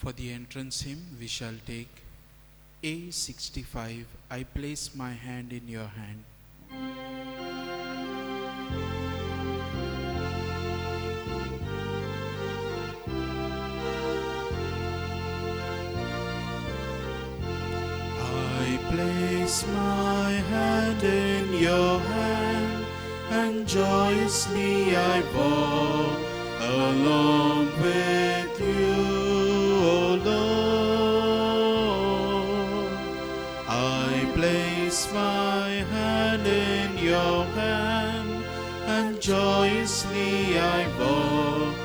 For the entrance hymn, we shall take A65, I place my hand in your hand. I place my hand in your hand, and joyously I walk along with you, O Lord. I place my hand in your hand, and joyously I walk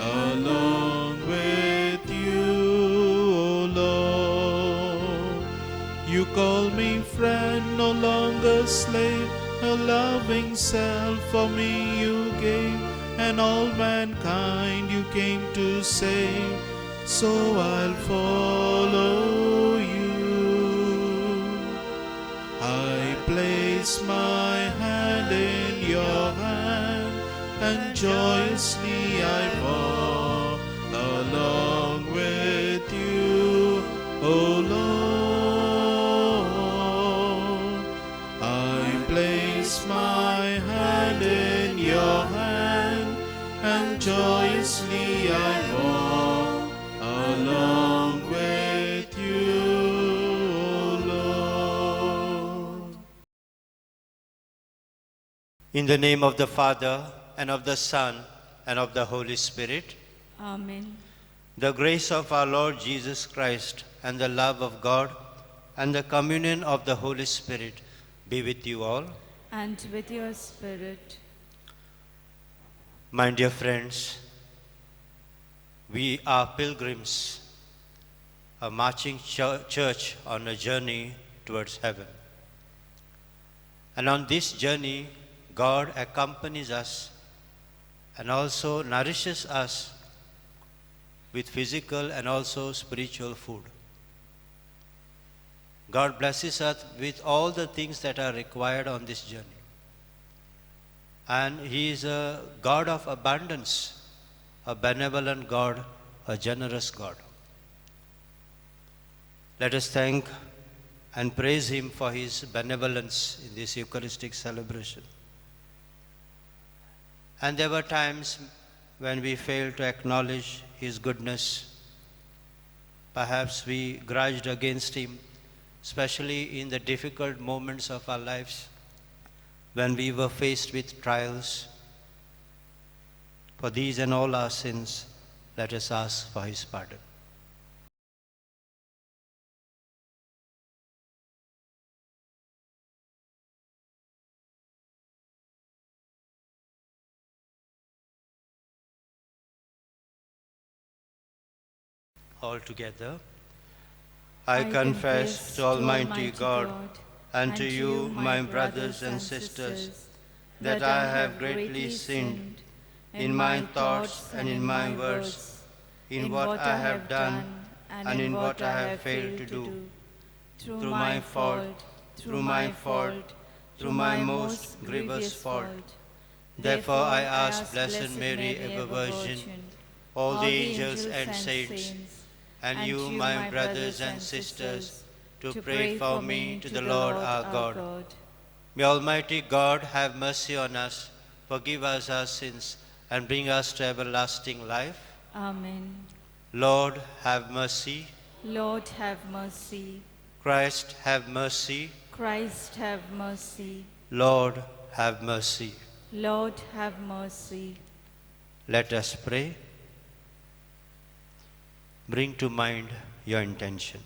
along with you, O Lord. You call me friend, no longer slave, a loving self for me you gave, and all mankind you came to save, so I'll follow you. I place my hand in your hand, and joyously I walk along with you, O Lord. I place my hand in your hand, and joyously I walk along with you, O Lord. In the name of the Father, and of the Son, and of the Holy Spirit. Amen. The grace of our Lord Jesus Christ, and the love of God, and the communion of the Holy Spirit be with you all. And with your spirit. My dear friends, we are pilgrims, a marching church on a journey towards heaven. And on this journey, God accompanies us and also nourishes us with physical and also spiritual food. God blesses us with all the things that are required on this journey. And He is a God of abundance, a benevolent God, a generous God. Let us thank and praise Him for His benevolence in this Eucharistic celebration. And there were times when we failed to acknowledge His goodness. Perhaps we grudged against Him, especially in the difficult moments of our lives when we were faced with trials. For these and all our sins, let us ask for His pardon. All together. I confess to Almighty God and to you, my brothers and sisters, that I have greatly sinned in my thoughts and in my words, in what I have done and in what I have failed to do, through my fault, through my most grievous fault. Therefore I ask Blessed Mary, ever Virgin, all the angels and saints, and you, my brothers and sisters, to pray for me to the Lord our God. May Almighty God have mercy on us, forgive us our sins, and bring us to everlasting life. Amen. Lord, have mercy. Lord, have mercy. Christ, have mercy. Christ, have mercy. Lord, have mercy. Lord, have mercy. Let us pray. Bring to mind your intention.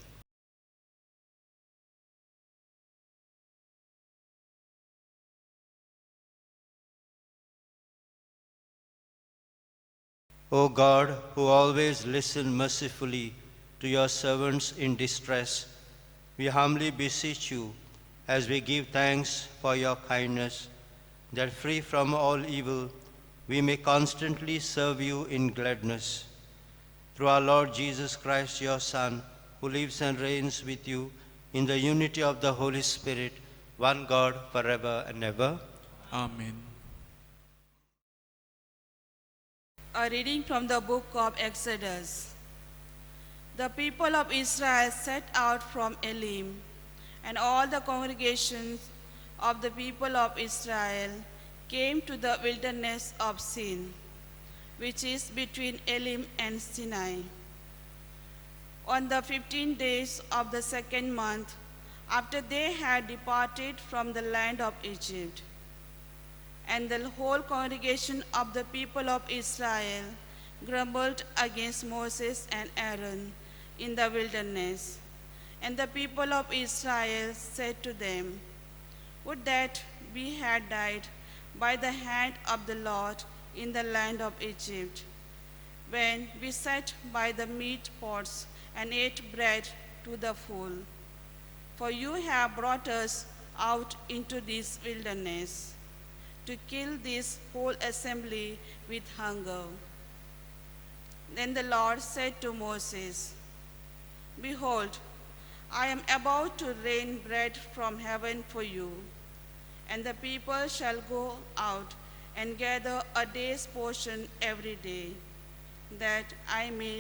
O God, who always listen mercifully to your servants in distress, we humbly beseech you, as we give thanks for your kindness, that free from all evil, we may constantly serve you in gladness. Through our Lord Jesus Christ, your Son, who lives and reigns with you in the unity of the Holy Spirit, one God, forever and ever. Amen. A reading from the book of Exodus. The people of Israel set out from Elim, and all the congregations of the people of Israel came to the wilderness of Sin, which is between Elim and Sinai. On the 15th days of the second month, after they had departed from the land of Egypt, and the whole congregation of the people of Israel grumbled against Moses and Aaron in the wilderness. And the people of Israel said to them, "Would that we had died by the hand of the Lord in the land of Egypt, when we sat by the meat pots and ate bread to the full. For you have brought us out into this wilderness to kill this whole assembly with hunger." Then the Lord said to Moses, "Behold, I am about to rain bread from heaven for you, and the people shall go out and gather a day's portion every day, that I may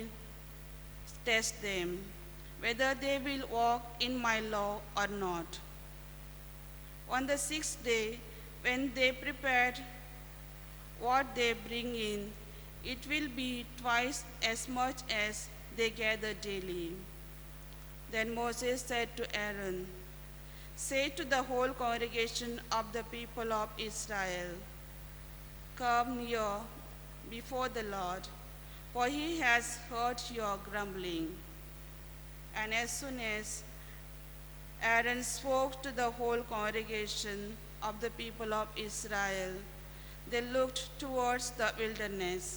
test them, whether they will walk in my law or not." On the sixth day, when they prepared what they bring in, it will be twice as much as they gather daily. Then Moses said to Aaron, "Say to the whole congregation of the people of Israel, 'Come near before the Lord, for he has heard your grumbling.'" And as soon as Aaron spoke to the whole congregation of the people of Israel, they looked towards the wilderness,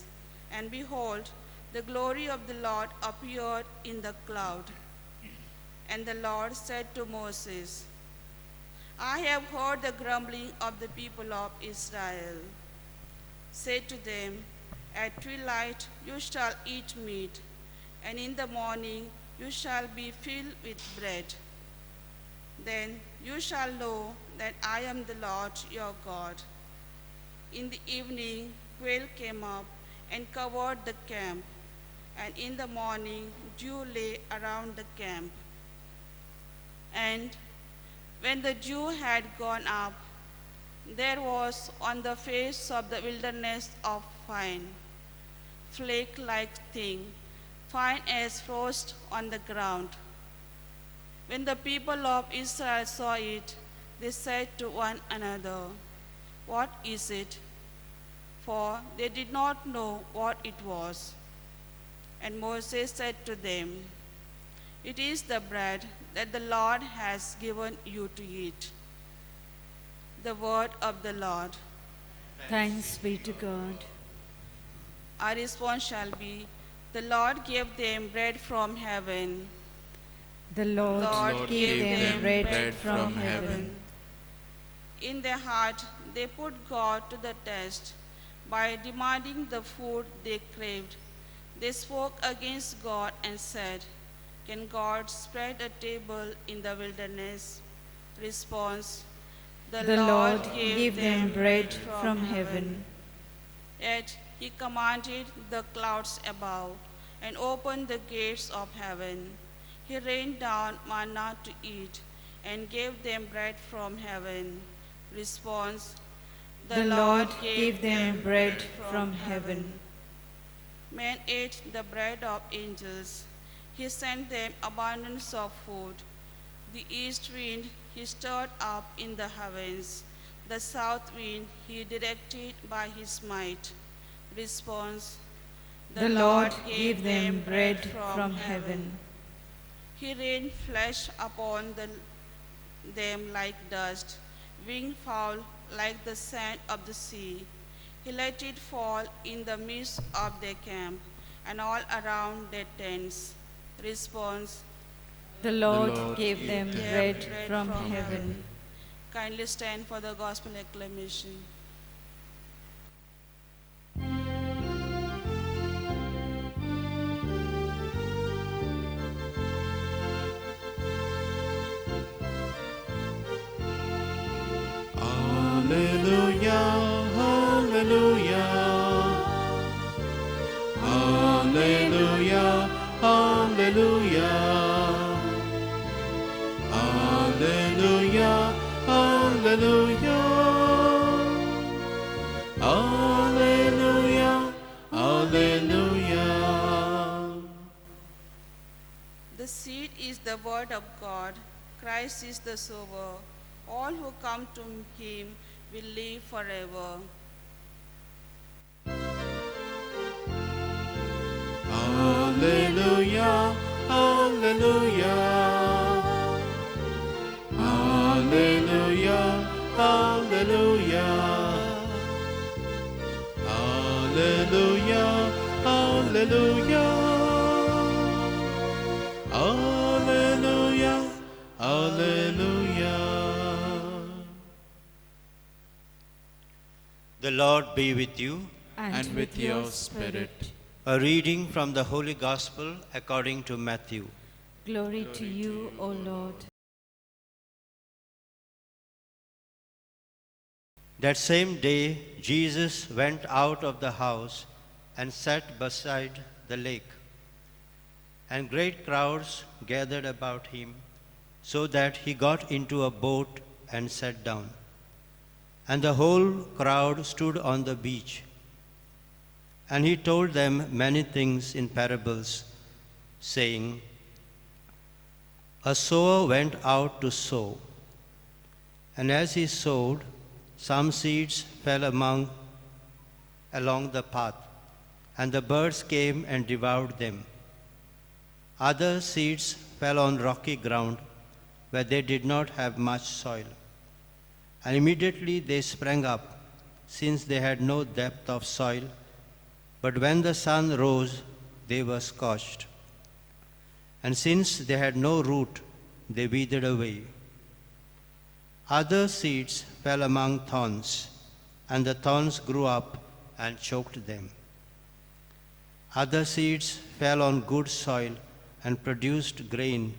and behold, the glory of the Lord appeared in the cloud. And the Lord said to Moses, "I have heard the grumbling of the people of Israel. Say to them, at twilight you shall eat meat, and in the morning you shall be filled with bread. Then you shall know that I am the Lord your God." In the evening quail came up and covered the camp, and in the morning dew lay around the camp. And when the dew had gone up, there was on the face of the wilderness a fine, flake-like thing, fine as frost on the ground. When the people of Israel saw it, they said to one another, "What is it?" For they did not know what it was. And Moses said to them, "It is the bread that the Lord has given you to eat." The word of the Lord. Thanks be to God. Our response shall be, "The Lord gave them bread from heaven." The Lord gave them bread from heaven. In their heart, they put God to the test by demanding the food they craved. They spoke against God and said, "Can God spread a table in the wilderness?" Response: The Lord gave them bread from heaven. Yet he commanded the clouds above and opened the gates of heaven. He rained down manna to eat and gave them bread from heaven. Response: The Lord gave them bread from heaven. Men ate the bread of angels. He sent them abundance of food. The east wind he stirred up in the heavens. The south wind he directed by his might. Response: The Lord gave them bread from heaven. He rained flesh upon them like dust, winged fowl like the sand of the sea. He let it fall in the midst of their camp and all around their tents. Response: The Lord gave them bread from heaven. Kindly stand for the gospel acclamation. Hallelujah, hallelujah, hallelujah, hallelujah. Alleluia. Alleluia. Alleluia. Alleluia. Alleluia. The seed is the word of God. Christ is the sower. All who come to him will live forever. Alleluia. Alleluia. Alleluia. Alleluia. Alleluia. Alleluia. Alleluia. Alleluia. The Lord be with you. And with your spirit. A reading from the Holy Gospel according to Matthew. Glory to you, O Lord. That same day, Jesus went out of the house and sat beside the lake. And great crowds gathered about him, so that he got into a boat and sat down. And the whole crowd stood on the beach. And he told them many things in parables, saying, A sower went out to sow. And as he sowed, some seeds fell along the path, and the birds came and devoured them. Other seeds fell on rocky ground, where they did not have much soil. And immediately they sprang up, since they had no depth of soil. But when the sun rose, they were scorched. And since they had no root, they withered away. Other seeds fell among thorns, and the thorns grew up and choked them. Other seeds fell on good soil and produced grain,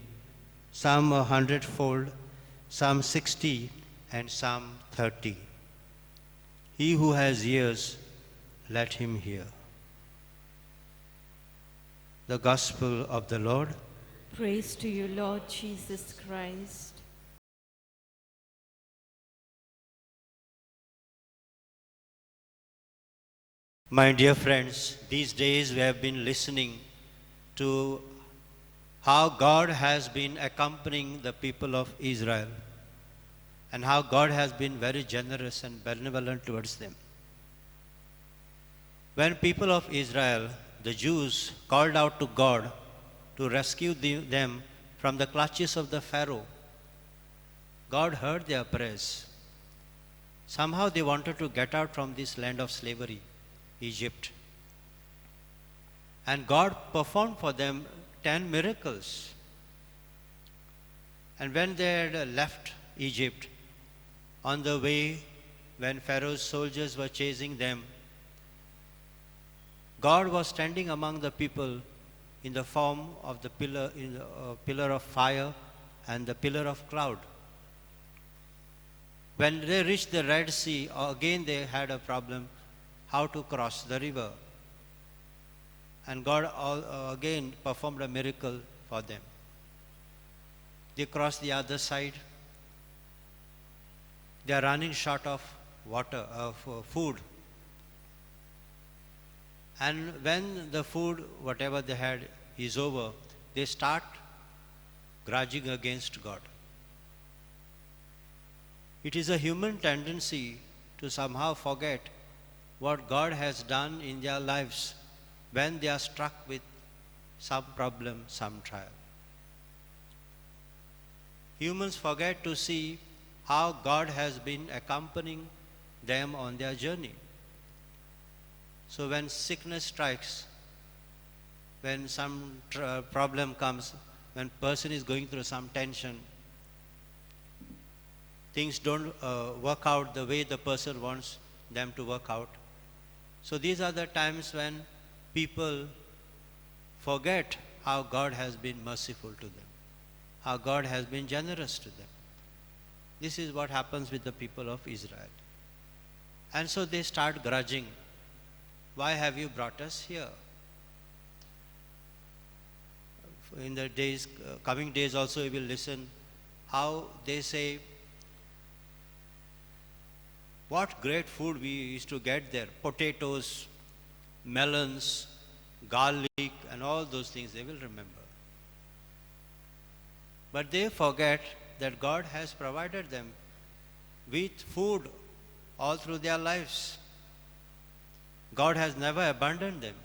some 100-fold, some 60, and some 30. He who has ears, let him hear. The Gospel of the Lord. Praise to you, Lord Jesus Christ. My dear friends, these days we have been listening to how God has been accompanying the people of Israel and how God has been very generous and benevolent towards them. When people of Israel, the Jews, called out to God to rescue them from the clutches of the Pharaoh, God heard their prayers. Somehow they wanted to get out from this land of slavery, Egypt. And God performed for them 10 miracles. And when they had left Egypt, on the way, when Pharaoh's soldiers were chasing them, God was standing among the people in the form of the pillar of fire and the pillar of cloud. When they reached the Red Sea, again they had a problem how to cross the river. And God again performed a miracle for them. They crossed the other side. They are running short of water, of food. And when the food, whatever they had, is over, they start grudging against God. It is a human tendency to somehow forget what God has done in their lives when they are struck with some problem, some trial. Humans forget to see how God has been accompanying them on their journey. So when sickness strikes, when some problem comes, when person is going through some tension, things don't work out the way the person wants them to work out. So these are the times when people forget how God has been merciful to them, how God has been generous to them. This is what happens with the people of Israel. And so they start grudging. Why have you brought us here? in the days, coming days also we will listen how they say, what great food we used to get there. Potatoes, melons, garlic, and all those things they will remember. But they forget that God has provided them with food all through their lives. God has never abandoned them.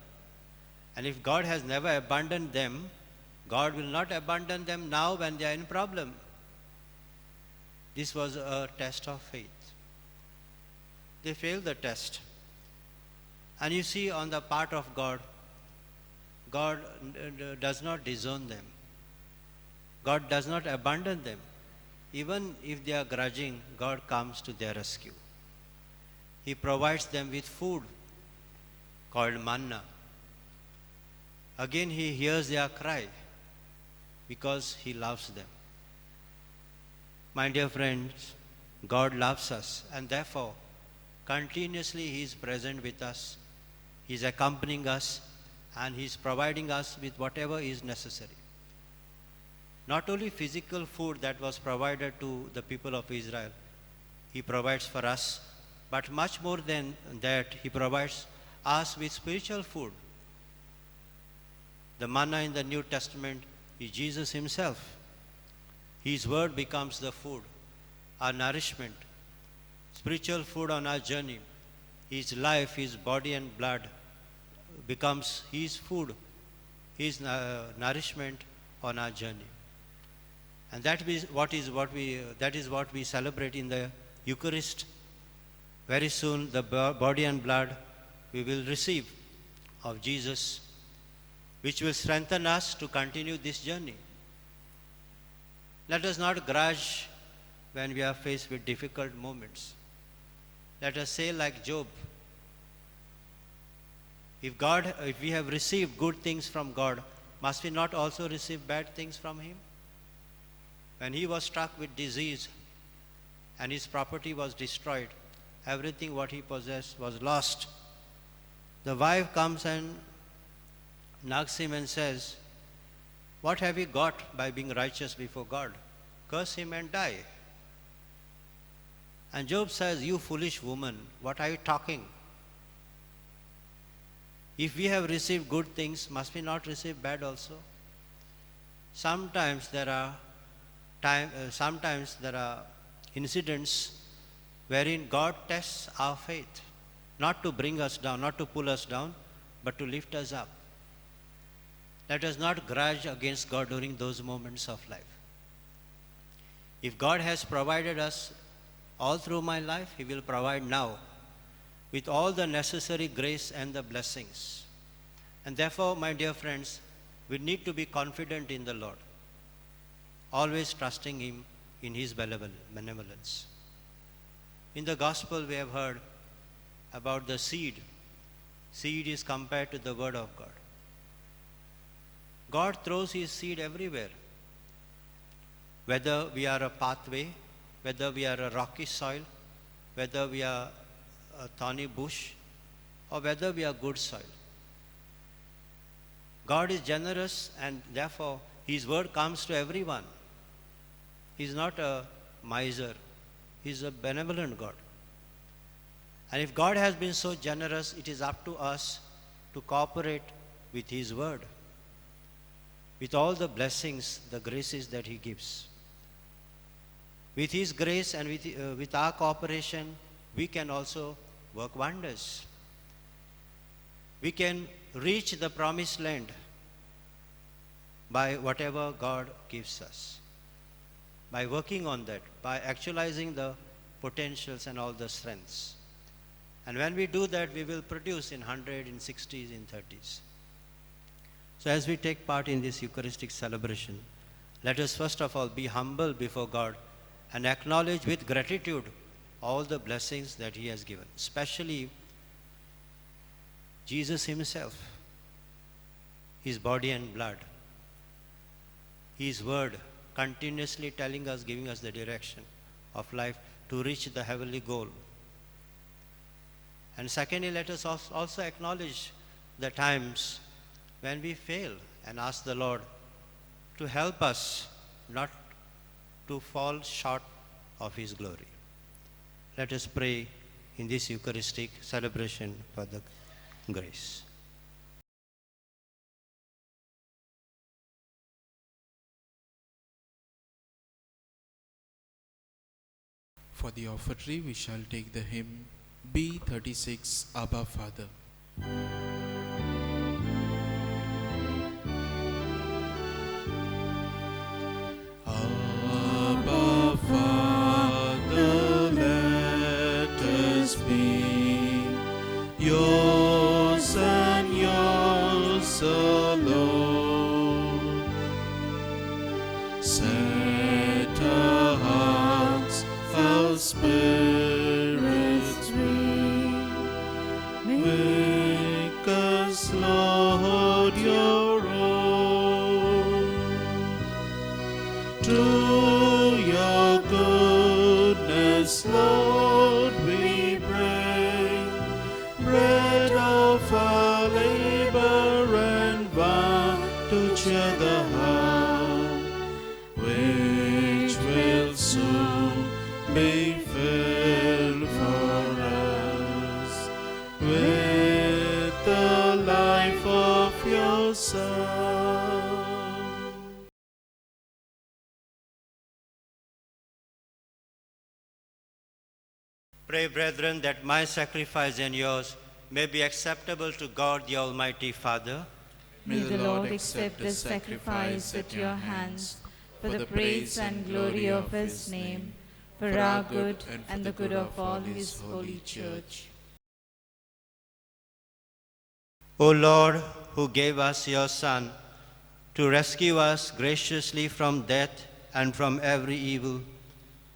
And if God has never abandoned them, God will not abandon them now when they are in problem. This was a test of faith. They failed the test. And you see, on the part of God, God does not disown them. God does not abandon them. Even if they are grudging, God comes to their rescue. He provides them with food called manna. Again, He hears their cry because He loves them. My dear friends, God loves us, and therefore, continuously He is present with us. He is accompanying us, and He is providing us with whatever is necessary. Not only physical food that was provided to the people of Israel, He provides for us, but much more than that, He provides us with spiritual food. The manna in the New Testament is Jesus Himself. His word becomes the food, our nourishment, spiritual food on our journey. His life, His body and blood becomes His food, His nourishment on our journey. And that is what we celebrate in the Eucharist. Very soon the body and blood we will receive of Jesus, which will strengthen us to continue this journey. Let us not grudge when we are faced with difficult moments. Let us say like Job, if we have received good things from God, must we not also receive bad things from Him? When he was struck with disease and his property was destroyed, everything what he possessed was lost. The wife comes and knocks him and says, "What have you got by being righteous before God? Curse him and die." And Job says, "You foolish woman, what are you talking? If we have received good things, must we not receive bad also?" Sometimes there are incidents wherein God tests our faith, not to bring us down, not to pull us down, but to lift us up. Let us not grudge against God during those moments of life. If God has provided us all through my life, He will provide now with all the necessary grace and the blessings. And therefore, my dear friends, we need to be confident in the Lord, always trusting Him in His benevolence. In the Gospel, we have heard about the seed. Seed is compared to the Word of God. God throws His seed everywhere. Whether we are a pathway, whether we are a rocky soil, whether we are a thorny bush, or whether we are good soil. God is generous, and therefore His word comes to everyone. He is not a miser. He is a benevolent God. And if God has been so generous, it is up to us to cooperate with His word, with all the blessings, the graces that He gives. With His grace and with our cooperation, we can also work wonders. We can reach the promised land by whatever God gives us, by working on that, by actualizing the potentials and all the strengths. And when we do that, we will produce in 100, in 60s, in 30s. So as we take part in this Eucharistic celebration, let us first of all be humble before God and acknowledge with gratitude all the blessings that He has given, especially Jesus Himself, His body and blood, His word continuously telling us, giving us the direction of life to reach the heavenly goal. And secondly, let us also acknowledge the times when we fail and ask the Lord to help us not to fall short of His glory. Let us pray in this Eucharistic celebration for the grace. For the offertory, we shall take the hymn B36, Abba Father. Abba Father, let us be yours and yours alone. Set our hearts, our spirits free. Make us, Lord, your own. To your goodness, Lord, we bring bread of our labor and wine to cheer the heart, which will soon be filled for us with the life of your Son. Pray, brethren, that my sacrifice and yours may be acceptable to God the Almighty Father. May the Lord accept the sacrifice at your hands for the praise and glory of His name, for our good and the good of all His holy church. O Lord, who gave us your Son to rescue us graciously from death and from every evil,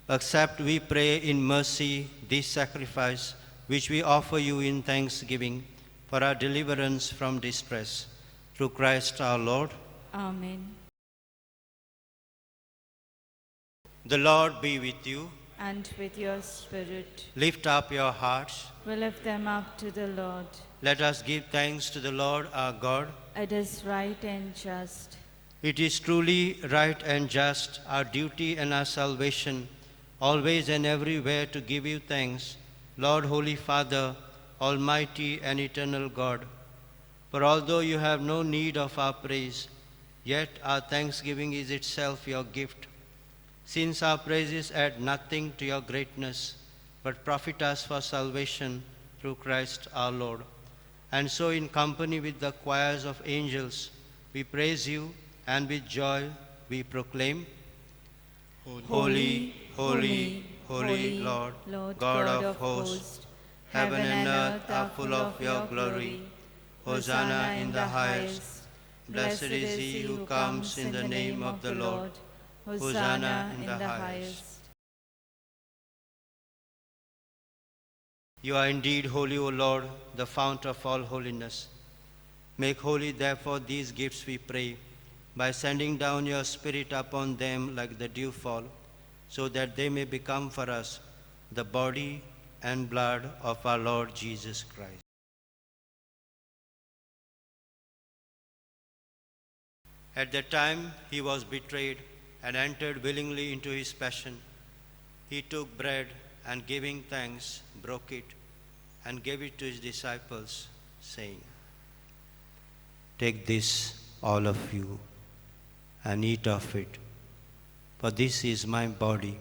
accept, we pray, in mercy this sacrifice which we offer you in thanksgiving for our deliverance from distress. Through Christ our Lord. Amen. The Lord be with you. And with your spirit, Lift up your hearts. we lift them up to the Lord. Let us give thanks to the Lord our God. It is right and just. It is truly right and just, our duty and our salvation, always and everywhere to give you thanks, Lord, Holy Father, Almighty and eternal God. For although you have no need of our praise, yet our thanksgiving is itself your gift. Since our praises add nothing to your greatness, but profit us for salvation through Christ our Lord. And so in company with the choirs of angels, we praise you, and with joy we proclaim, Holy, holy, holy Lord, God of hosts, heaven and earth are full of your glory. Hosanna in the highest. Blessed is he who comes in the name of the Lord. Hosanna in the highest. You are indeed holy, O Lord, the fount of all holiness. Make holy, therefore, these gifts, we pray, by sending down your Spirit upon them like the dewfall, so that they may become for us the body and blood of our Lord Jesus Christ. At the time he was betrayed and entered willingly into his passion, he took bread and, giving thanks, broke it and gave it to his disciples, saying, Take this, all of you, and eat of it, for this is my body,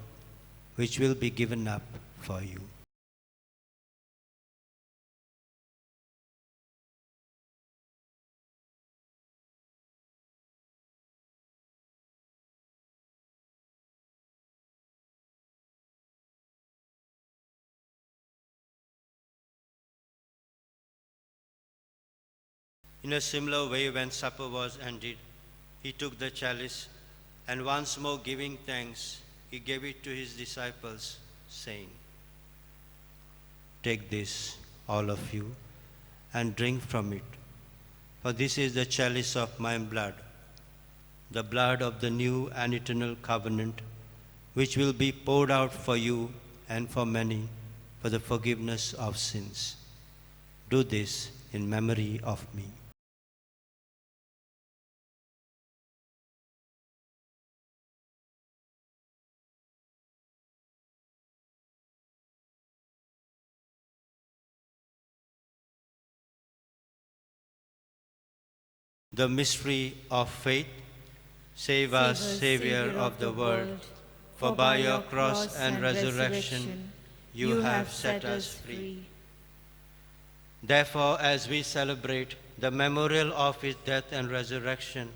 which will be given up for you. In a similar way, when supper was ended, he took the chalice, and once more giving thanks, he gave it to his disciples, saying, Take this, all of you, and drink from it, for this is the chalice of my blood, the blood of the new and eternal covenant, which will be poured out for you and for many for the forgiveness of sins. Do this in memory of me. the mystery of faith. Save us, Savior of the world, for by your cross and resurrection you have set us free. Therefore, as we celebrate the memorial of his death and resurrection,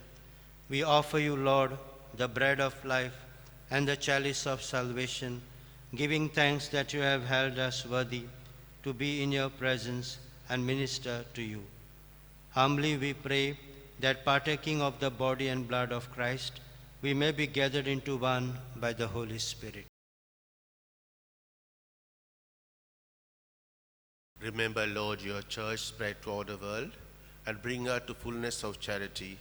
we offer you, Lord, the bread of life and the chalice of salvation, giving thanks that you have held us worthy to be in your presence and minister to you. Humbly we pray that partaking of the body and blood of Christ, we may be gathered into one by the Holy Spirit. Remember, Lord, your church spread throughout the world and bring her to fullness of charity,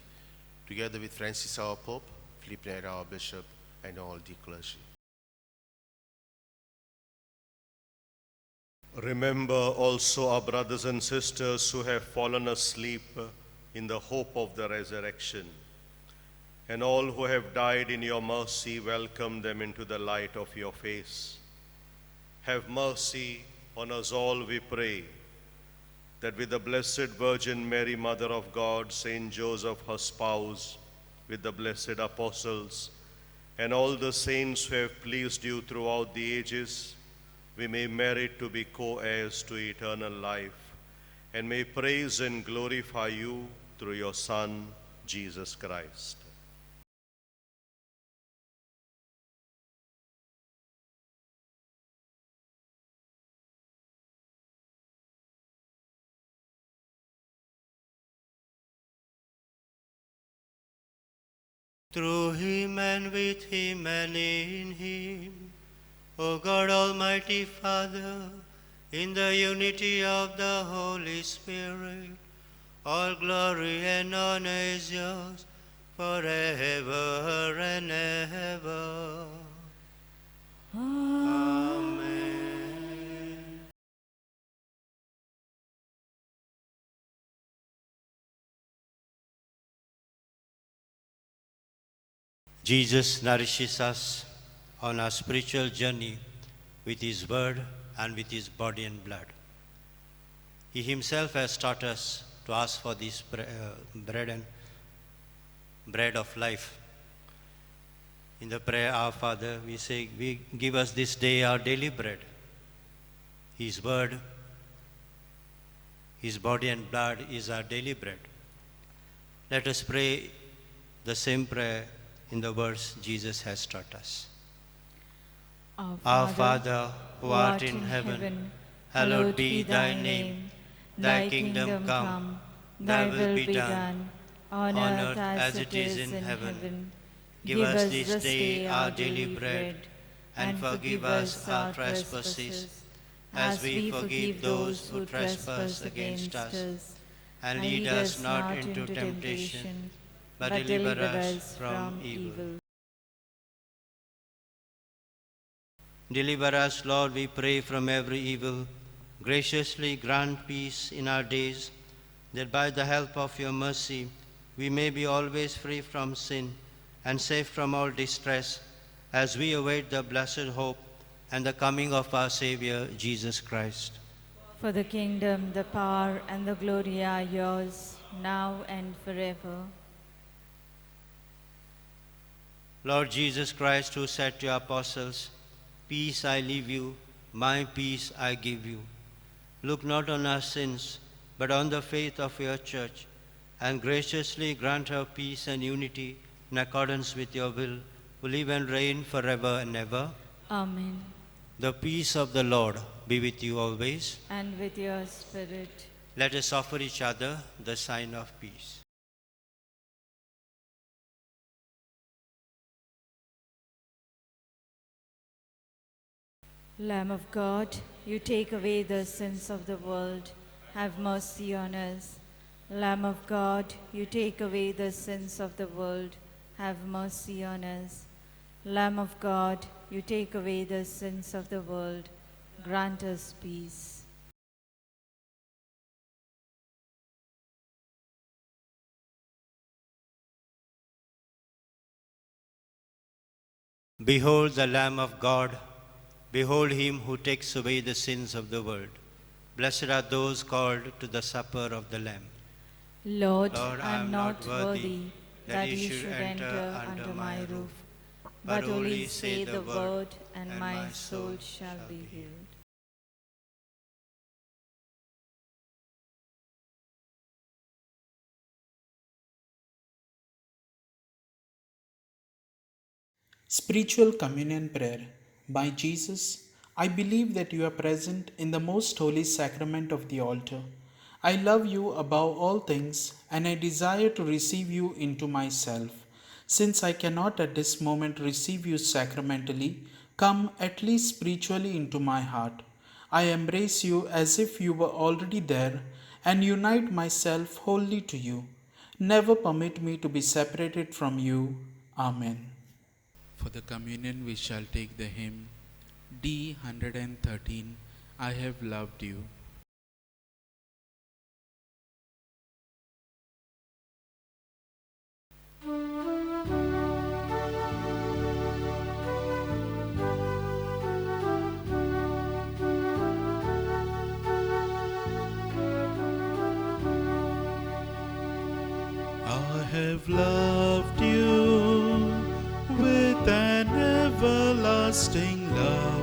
together with Francis our Pope, Philip Neri our Bishop, and all the clergy. Remember also our brothers and sisters who have fallen asleep in the hope of the resurrection, and all who have died in your mercy, welcome them into the light of your face. Have mercy on us all, we pray, that with the Blessed Virgin Mary, Mother of God, Saint Joseph, her spouse, with the blessed apostles, and all the saints who have pleased you throughout the ages, we may merit to be co-heirs to eternal life, and may praise and glorify you through your Son, Jesus Christ. Through him and with him and in him, O God, Almighty Father, in the unity of the Holy Spirit, all glory and honor is yours forever and ever. Amen. Jesus nourishes us on our spiritual journey with his word and with his body and blood. He himself has taught us to ask for this bread of life. In the prayer, Our Father, we say, give us this day our daily bread. His word, his body and blood is our daily bread. Let us pray the same prayer in the words Jesus has taught us. Our Father, who art in heaven, hallowed be thy name. Thy kingdom come, thy will be done, on earth as it is in heaven. Give us this day our daily bread, and forgive us our trespasses, as we forgive those who trespass against us. And lead us not into temptation, but deliver us from evil. Deliver us, Lord, we pray, from every evil. Graciously grant peace in our days, that by the help of your mercy we may be always free from sin and safe from all distress, as we await the blessed hope and the coming of our Savior, Jesus Christ. For the kingdom, the power, and the glory are yours, now and forever. Lord Jesus Christ, who said to your apostles, "Peace I leave you, my peace I give you," look not on our sins, but on the faith of your church, and graciously grant her peace and unity in accordance with your will, who live and reign forever and ever. Amen. The peace of the Lord be with you always. And with your spirit. Let us offer each other the sign of peace. Lamb of God, you take away the sins of the world. Have mercy on us. Lamb of God, you take away the sins of the world. Have mercy on us. Lamb of God, you take away the sins of the world. Grant us peace. Behold the Lamb of God. Behold him who takes away the sins of the world. Blessed are those called to the supper of the Lamb. Lord, Lord, I am not worthy that you should enter under my roof, but only say the word, and my soul shall be healed. Spiritual Communion Prayer. By Jesus, I believe that you are present in the most holy sacrament of the altar. I love you above all things, and I desire to receive you into myself. Since I cannot at this moment receive you sacramentally, come at least spiritually into my heart. I embrace you as if you were already there, and unite myself wholly to you. Never permit me to be separated from you. Amen. For the communion, we shall take the hymn D 113, I have loved you. I have loved you with an everlasting love.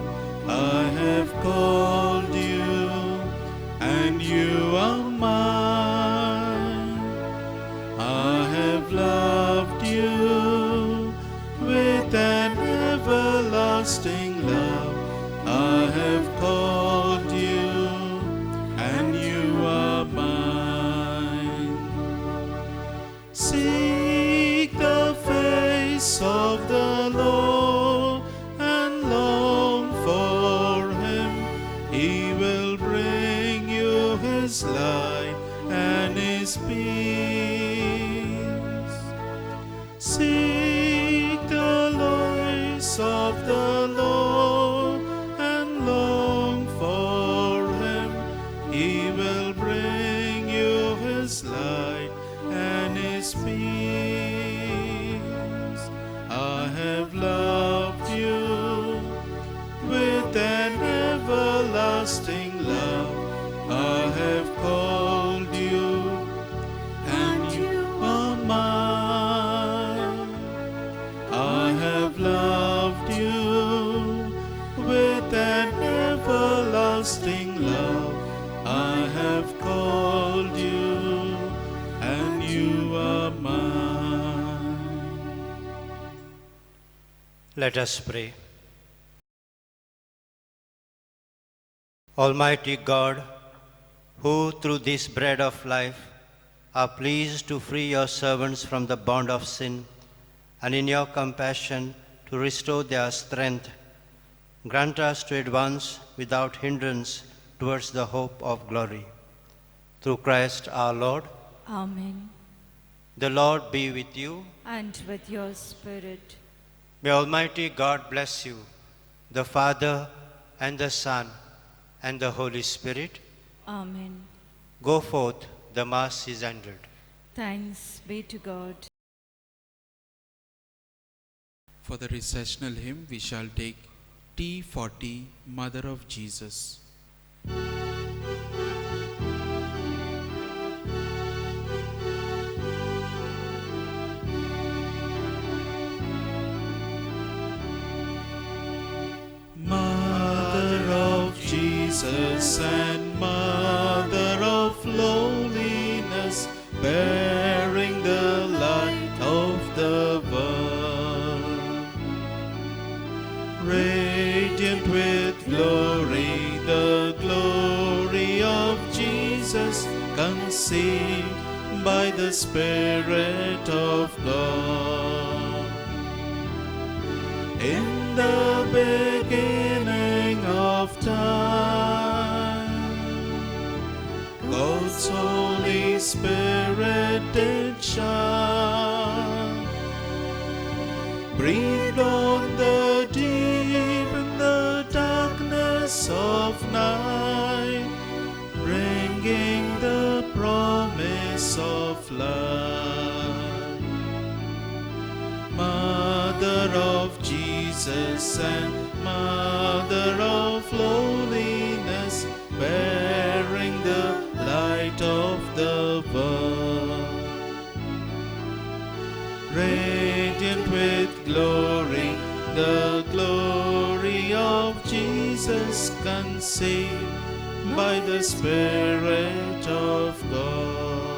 I have called you, and you are mine. I have loved you with an everlasting love. I have called you, and you are mine. Seek the face of the Lord and long for him. He will bring you his light and his peace. Seek the voice of the Lord and long for him. He will bring you his light and his peace. I have loved you with an everlasting love. I have called you, and you are mine. I have loved you with an everlasting love. I have called you, and you are mine. Let us pray. Almighty God, who through this bread of life are pleased to free your servants from the bond of sin, and in your compassion to restore their strength, grant us to advance without hindrance towards the hope of glory. Through Christ our Lord. Amen. The Lord be with you. And with your spirit. May Almighty God bless you, the Father and the Son and the Holy Spirit. Amen. Go forth, the Mass is ended. Thanks be to God. For the recessional hymn, we shall take T40, Mother of Jesus. Mother of Jesus and Mother of lowliness, bearing the light of the world, radiant with glory, the glory of Jesus, conceived by the Spirit of God. In the beginning of time, God's Holy Spirit did shine, breathed on the deep in the darkness of night, bringing the promise of life. Mother of Jesus and Mother of lowliness, bearing the light of the world. radiant with glory, the glory of Jesus conceived by the Spirit of God.